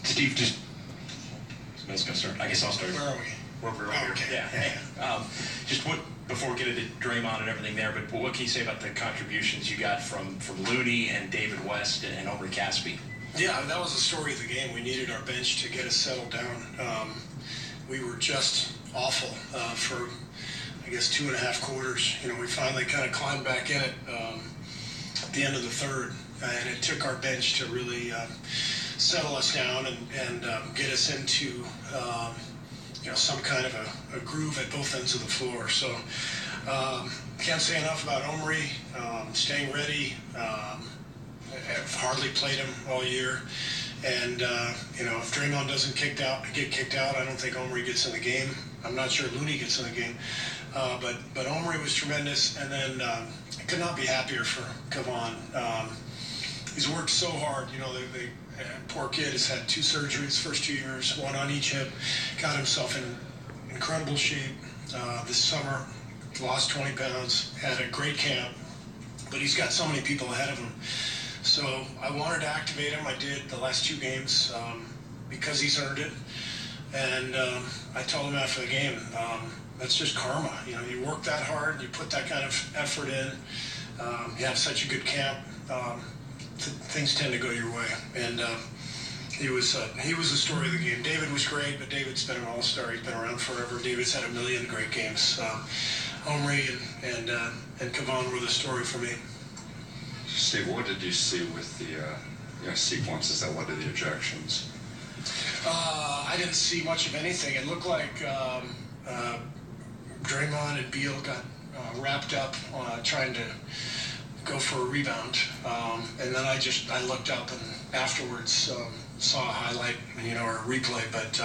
Steve, just Mill's gonna start. I guess I'll start. Where are we? We're over here. Yeah. Just what before we get into Draymond and everything there, but what can you say about the contributions you got from Looney and David West and Omri Caspi? Yeah, that was the story of the game. We needed our bench to get us settled down. We were just awful for, I guess, 2.5 quarters. You know, we finally kind of climbed back in it at the end of the third, and it took our bench to really settle us down and get us into some kind of a groove at both ends of the floor. So can't say enough about Omri staying ready. I've hardly played him all year, and if Draymond doesn't get kicked out, I don't think Omri gets in the game. I'm not sure Looney gets in the game, but Omri was tremendous, and then I could not be happier for Kevon. He's worked so hard. You know, poor kid has had 2 surgeries first 2 years, 1 on each hip. Got himself in incredible shape this summer. Lost 20 pounds. Had a great camp, but he's got so many people ahead of him. So I wanted to activate him. I did the last 2 games because he's earned it. And I told him after the game, that's just karma. You know, you work that hard, you put that kind of effort in, you have such a good camp. Things tend to go your way, and he was the story of the game. David was great, but David's been an all-star. He's been around forever. David's had a million great games. Omri and Kevon were the story for me. Steve, what did you see with the sequences that led to the ejections? I didn't see much of anything. It looked like Draymond and Beal got wrapped up trying to go for a rebound, and then I looked up and afterwards saw a highlight, or a replay, but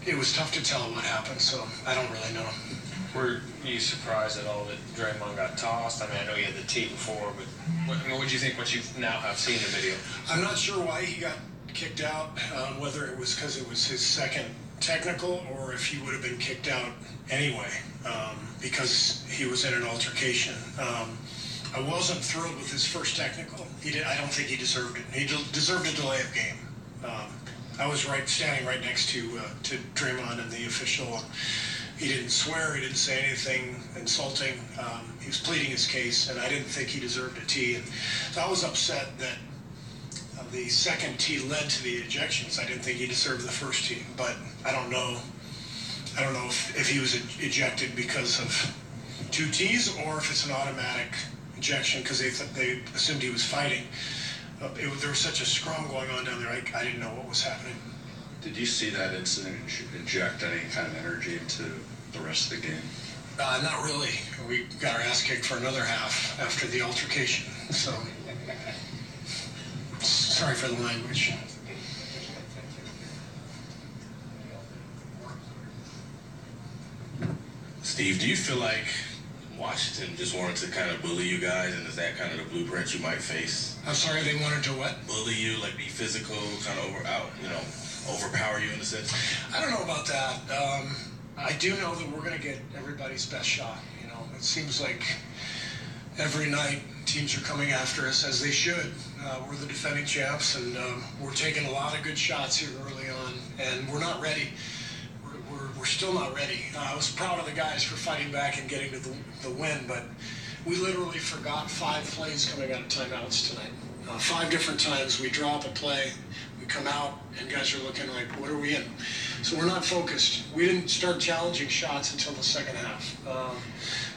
it was tough to tell what happened, so I don't really know. Were you surprised at all that Draymond got tossed? I mean, I know you had the tee before, but what did you think once you now have seen the video? I'm not sure why he got kicked out, whether it was because it was his second technical or if he would have been kicked out anyway, because he was in an altercation. I wasn't thrilled with his first technical. I don't think he deserved it. He deserved a delay of game. I was standing right next to Draymond and the official. He didn't swear. He didn't say anything insulting. He was pleading his case, and I didn't think he deserved a tee. And so I was upset that the second tee led to the ejections. I didn't think he deserved the first tee, but I don't know if he was ejected because of 2 tees or if it's an automatic ejection because they assumed he was fighting. There was such a scrum going on down there. I didn't know what was happening. Did you see that incident inject any kind of energy into the rest of the game? Not really. We got our ass kicked for another half after the altercation. So, sorry for the language. Steve, do you feel like Washington just wanted to kind of bully you guys, and is that kind of the blueprint you might face? I'm sorry, they wanted to what? Bully you, like be physical, kind of overpower you in a sense? I don't know about that. I do know that we're going to get everybody's best shot. It seems like every night teams are coming after us, as they should. We're the defending champs, and we're taking a lot of good shots here early on, and we're not ready. We're still not ready. I was proud of the guys for fighting back and getting to the win, but we literally forgot 5 plays coming out of timeouts tonight. 5 different times we drop a play, we come out, and guys are looking like, what are we in? So we're not focused. We didn't start challenging shots until the second half.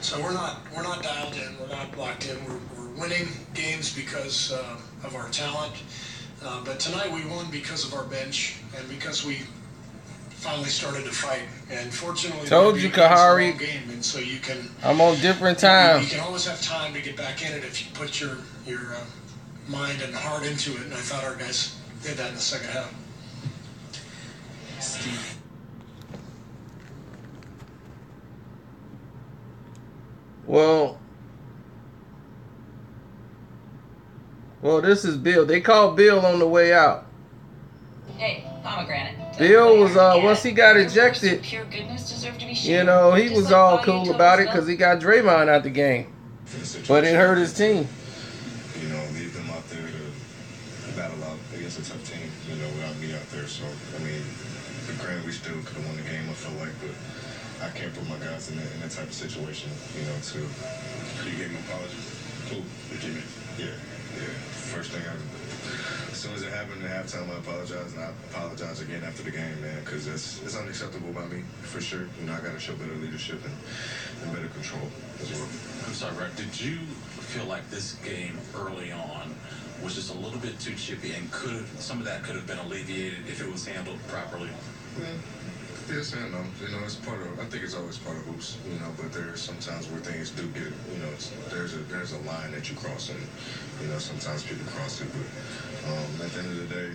So we're not dialed in. We're not locked in. We're winning games because of our talent. But tonight we won because of our bench and because we finally started to fight. And fortunately, told you, Kahari. Game, and so you can. I'm on different time. You can always have time to get back in it if you put your mind and heart into it. And I thought our guys did that in the second half. Steve. Well, this is Bill. They called Bill on the way out. Hey, pomegranate. Bill was once he got ejected, Pure goodness deserved to be he was all cool about it because he got Draymond out the game, but it hurt his team. Leave them out there to battle out against a tough team, you know, without me out there. So, I mean, granted, we still could have won the game, I feel like, but I can't put my guys in that type of situation, you know, to... You gave him an apology? Cool. The teammate? Yeah. First thing as soon as it happened at halftime, I apologized, and I apologize again after the game, man, because it's unacceptable by me, for sure. You know, I got to show better leadership and better control as well. I'm sorry, Brett. Did you feel like this game early on was just a little bit too chippy, and some of that could have been alleviated if it was handled properly? Yes and no. You know, it's part of. I think it's always part of hoops. You know, but there's sometimes where things do get. You know, there's a line that you cross, and you know sometimes people cross it. But at the end of the day,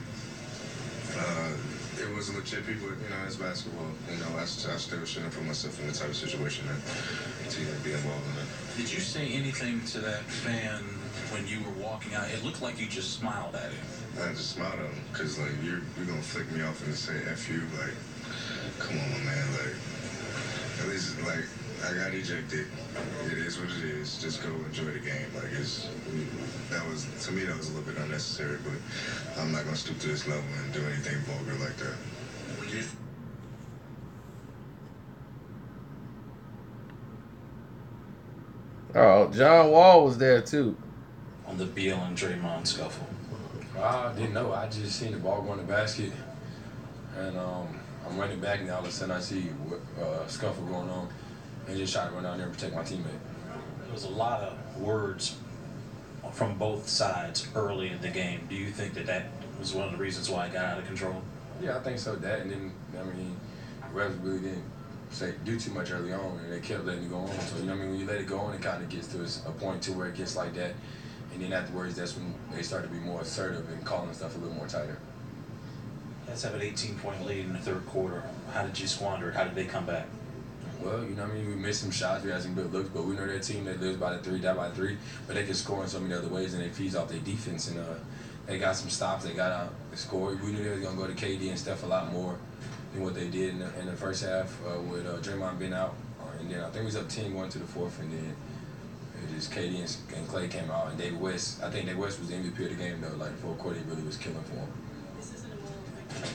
it was a little chippy. But you know, it's basketball. You know, I still shouldn't put myself in the type of situation that to even be involved in that. Did you say anything to that fan when you were walking out? It looked like you just smiled at him. I just smiled at him because like you're gonna flick me off and say F you, like. Come on, man. Like, at least, like, I got ejected. It is what it is. Just go enjoy the game. Like, to me, that was a little bit unnecessary, but I'm not going to stoop to this level and do anything vulgar like that. Oh, John Wall was there, too. On the Beal and Draymond scuffle. I didn't know. I just seen the ball go in the basket, and I'm running back, and all of a sudden I see scuffle going on, and just try to run out there and protect my teammate. There was a lot of words from both sides early in the game. Do you think that was one of the reasons why it got out of control? Yeah, I think so. That, and then, I mean, the refs really didn't do too much early on, and they kept letting it go on. So, you know what I mean? When you let it go on, it kind of gets to a point to where it gets like that. And then afterwards, that's when they start to be more assertive and calling stuff a little more tighter. Let's have an 18-point lead in the third quarter. How did you squander it? How did they come back? Well, you know what I mean? We missed some shots. We had some good looks, but we know that team that lives by the three, die by three, but they can score in so many other ways, and they feeds off their defense. And they got some stops. They got out the score. We knew they was going to go to KD and Steph a lot more than what they did in the first half with Draymond being out. And then I think we was up 10 going to the fourth, and then it just KD and Clay came out, and David West. I think David West was the MVP of the game, though. Like, fourth quarter, he really was killing for him. This isn't a moral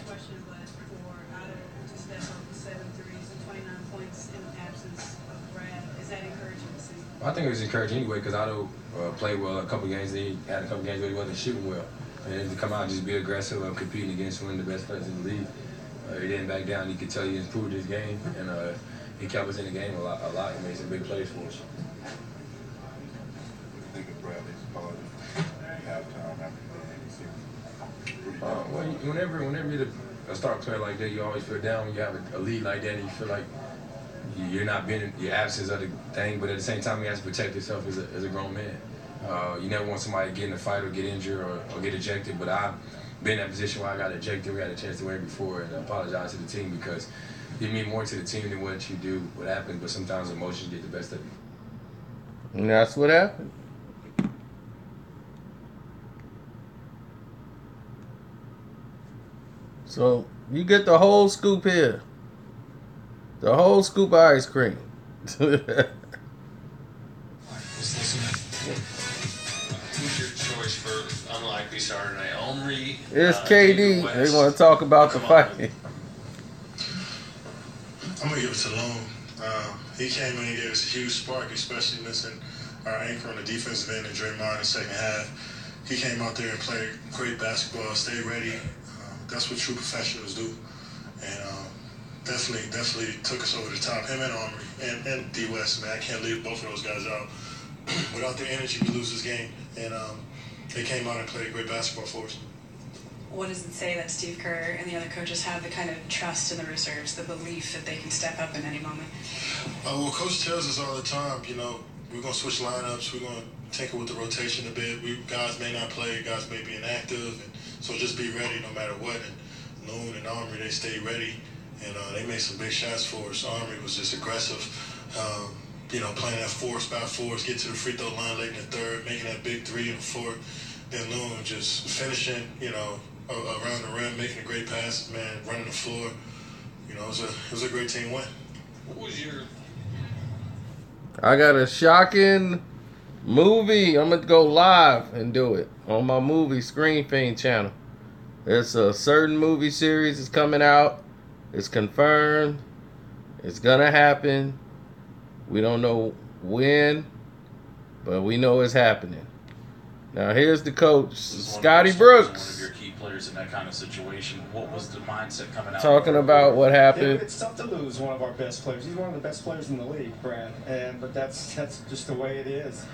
question, but for Otto to step up with 7 threes and 29 points in the absence of Brad, is that encouraging to see? I think it was encouraging anyway because Otto played well a couple games. He had a couple games where he wasn't shooting well. And to come out and just be aggressive and competing against one of the best players in the league, he didn't back down. You could tell he improved his game, and he kept us in the game a lot. He made some big plays for us. Well, whenever you're a star player like that, you always feel down when you have a lead like that, and you feel like you're not being your absence of the thing, but at the same time, you have to protect yourself as a grown man. You never want somebody to get in a fight or get injured or get ejected, but I've been in that position where I got ejected. We had a chance to win before, and I apologize to the team because you mean more to the team than what you do, what happened, but sometimes emotions get the best of you. And that's what happened. So you get the whole scoop here. The whole scoop of ice cream. Who's your choice for unlikely starter tonight? Omri? It's KD. They want to talk about the fight. I'm going to give it to Loon. He came in and gave us a huge spark, especially missing our anchor on the defensive end and Draymond in the second half. He came out there and played great basketball, stayed ready. That's what true professionals do. And definitely took us over the top. Him and Omri and D West, man. I can't leave both of those guys out. Without their energy, we lose this game. And they came out and played great basketball for us. What does it say that Steve Kerr and the other coaches have the kind of trust in the reserves, the belief that they can step up in any moment? Well, Coach tells us all the time, you know, we're going to switch lineups. We're going to tinker with the rotation a bit. Guys may not play. Guys may be inactive. And so just be ready no matter what. And Loon and Omri, they stayed ready. And they made some big shots for us. Omri was just aggressive, playing that spot force, get to the free throw line late in the third, making that big three in the fourth. Then Loon just finishing, around the rim, making a great pass, man, running the floor. It was a great team win. What was your... I got a shocking movie. I'm going to go live and do it on my movie Screen Fiend channel. There's a certain movie series that's coming out. It's confirmed. It's gonna happen. We don't know when, but we know it's happening. Now here's the coach, Scotty Brooks. One of your key players in that kind of situation. What was the mindset coming out? Talking about what happened. It's tough to lose one of our best players. He's one of the best players in the league, Brad. But that's just the way it is.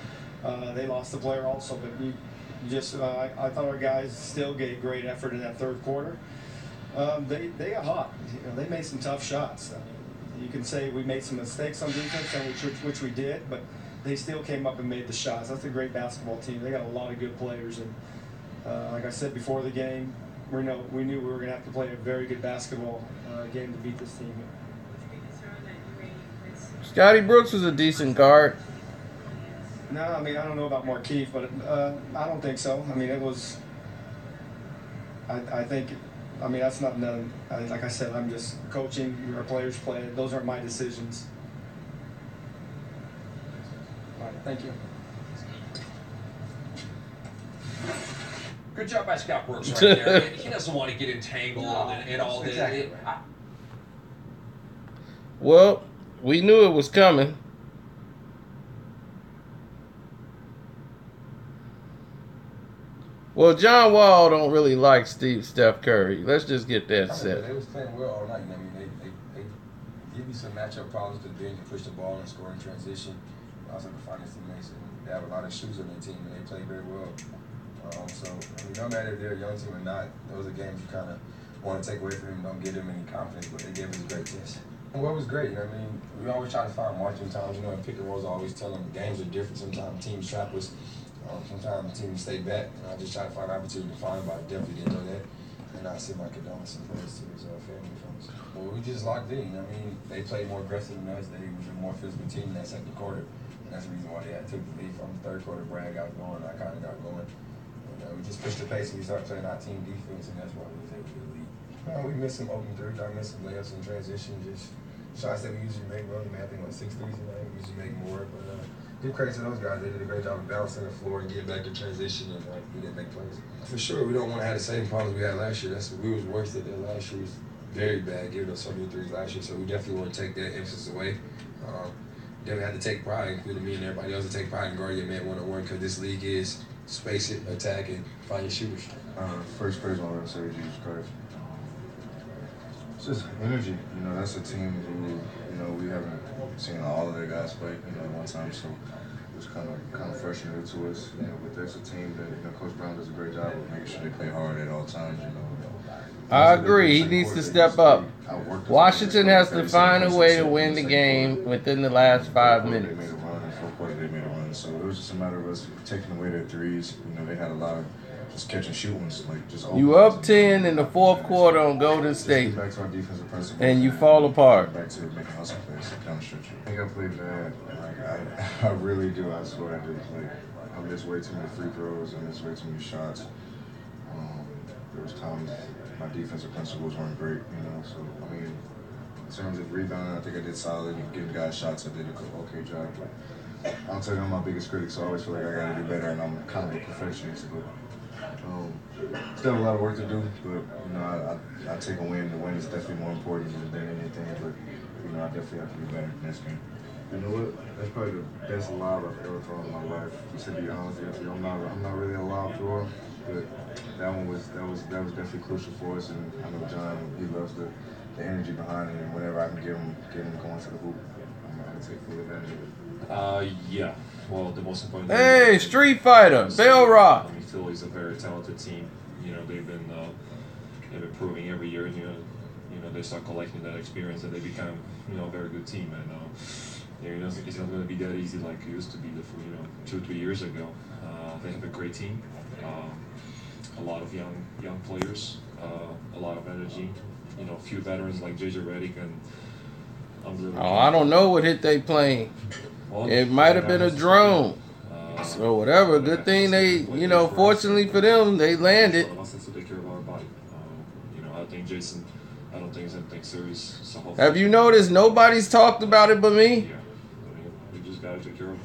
They lost the player also, but I thought our guys still gave great effort in that third quarter. They got hot. They made some tough shots. You can say we made some mistakes on defense, which we did, but they still came up and made the shots. That's a great basketball team. They got a lot of good players, and like I said before the game, we knew we were going to have to play a very good basketball game to beat this team. Scotty Brooks was a decent guard. No, I mean, I don't know about Markeith, but I don't think so. I mean, it was. I think. I mean, that's not none. Like I said, I'm just coaching. Our players play. Those aren't my decisions. All right, thank you. Good job by Scott Brooks right there. He doesn't want to get entangled in all this. Exactly. Well, we knew it was coming. Well, John Wall don't really like Steph Curry. Let's just get that set. They was playing well all night. I mean, they give you some matchup problems, but then you push the ball and score in transition. Also, the finest teammates, and they have a lot of shoes on their team, and they play very well. So, I mean, no matter if they're a young team or not, those are games you kind of want to take away from them, don't give them any confidence, but they gave us a great test. Well, it was great. I mean, we always try to find marching times, and pick and rolls always tell them games are different. Sometimes teams trap us. Sometimes teams stay back, and I just try to find an opportunity to find, but I definitely didn't know that. And I send my condolences and prayers to his family and friends. Well, we just locked in. I mean, they played more aggressive than us. They was a more physical team in that second quarter. And that's the reason why they took the lead from the third quarter. Brad got going, I kind of got going. And, we just pushed the pace and we started playing our team defense, and that's why we was able to lead. We missed some open threes. I missed some layups in transition, just shots that we usually make. We only made, I think, 6 threes a night. We usually make more, but give credit to those guys. They did a great job of balancing the floor and getting back to transition, and we didn't make plays. For sure, we don't want to have the same problems we had last year. We was worse than that. Last year was very bad, giving us so many threes last year, so we definitely want to take that emphasis away. Definitely had to take pride, including me and everybody else, to take pride in guarding your man one-on-one, because this league is space it, attack, and find your shooters. First praise I want to say Jesus Christ. It's just energy. That's a team who, we haven't seen all of their guys play, at one time, so it was kind of fresh and new to us. But there's a team that, Coach Brown does a great job of making sure they play hard at all times, I agree. He needs to step up. Washington has to find a way to win the game within the last 5 minutes. They made a run. In fourth quarter, they made a run. So it was just a matter of us taking away their threes. They had a lot of just catch and shoot ones. You up 10 in the fourth quarter on Golden State, back to our defensive principles, and you fall apart. Back to making hustle plays down the stretch. I think I played bad. I really do. I swear I did play. I missed way too many free throws. I missed way too many shots. There was times my defensive principles weren't great, So, in terms of rebounding, I think I did solid. Getting guys shots, I did an okay job. But I'll tell you, I'm my biggest critic, so I always feel like I got to do better, and I'm kind of a perfectionist. But still have a lot of work to do. But, I take a win. The win is definitely more important than anything. But, I definitely have to be better next game. You know what? That's probably the best lob I've ever thrown in my life. To be honest with you, I'm not really a lob thrower, but that was definitely crucial for us. And I know John, he loves the energy behind it. And whenever I can get him going to the hoop, I'm gonna take full advantage of it. Yeah. Well, the most important. Hey, Street Fighter, Bell Rock. Philly is a very talented team. They've been proving every year. They start collecting that experience, and they become a very good team. And it's not going to be that easy like it used to be 2-3 years ago. They have a great team, a lot of young players, a lot of energy. A few veterans like JJ Redick and. I don't know what hit they playing. It might have been a drone. So whatever. Good thing they, fortunately for them, they landed. To take care of our body. I think Jason. I don't think it's anything serious. So have you noticed nobody's talked about it but me? Yeah. We just gotta take care of,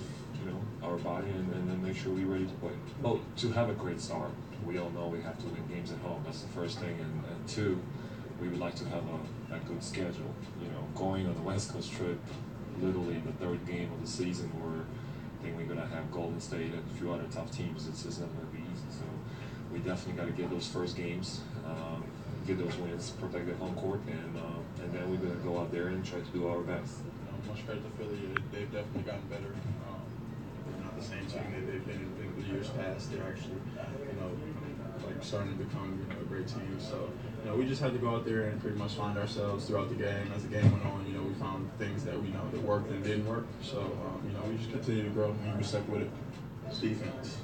our our body and then make sure we're ready to play. Well, to have a great start, we all know we have to win games at home. That's the first thing. And two, we would like to have a good schedule. You know, going on the West Coast trip, literally the third game of the season, where I think we're going to have Golden State and a few other tough teams. It's not going to be easy. So we definitely got to get those first games, get those wins, protect the home court, and then we're going to go out there and try to do our best. Much credit to Philly. They've definitely gotten better. They're not the same team that they've been in the years past. They're actually, like starting to become, a great team. So, we just had to go out there and pretty much find ourselves throughout the game. As the game went on, we found things that we know that worked and didn't work. So, we just continue to grow and we stuck with it. Defense,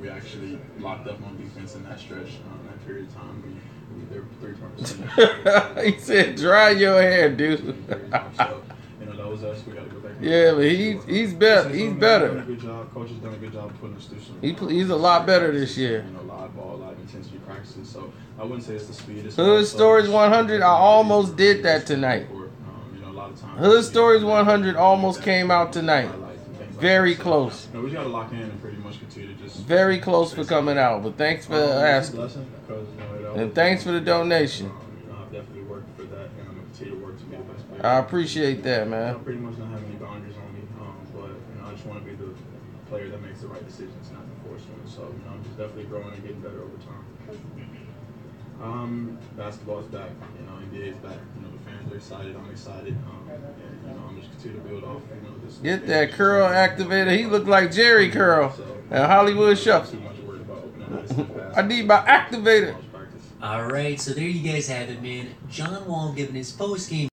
we actually locked up on defense in that stretch. In that period of time, they were 3 He said, "Dry your hair, dude." That was us. We got to go back. Yeah, but he's better. He's better. Done a good job. Coach has done a good job putting us through some. He's a lot better this year. A lot of ball, a lot of intensity practices. So I wouldn't say it's the speed. Hood Stories 100. I almost did that tonight. A lot of times. Hood Stories 100 almost came out tonight. Very close. No, we got to lock in and pretty much continue to just. Very close for coming out, but thanks for asking. And thanks for the donation. I've definitely worked for that, and I'm going to continue to work to be the best player. I appreciate that, man. I pretty much don't have any boundaries on me, but I just want to be the player that makes the right decisions, not the forced ones. So I'm just definitely growing and getting better over time. Basketball is back, NBA is back. The fans are excited. I'm excited. And I'm just continue to build off. This. Get that curl activator. He looked like Jerry Curl and Hollywood Shuffle. I need my activator. All right, so there you guys have it, man. John Wall giving his post-game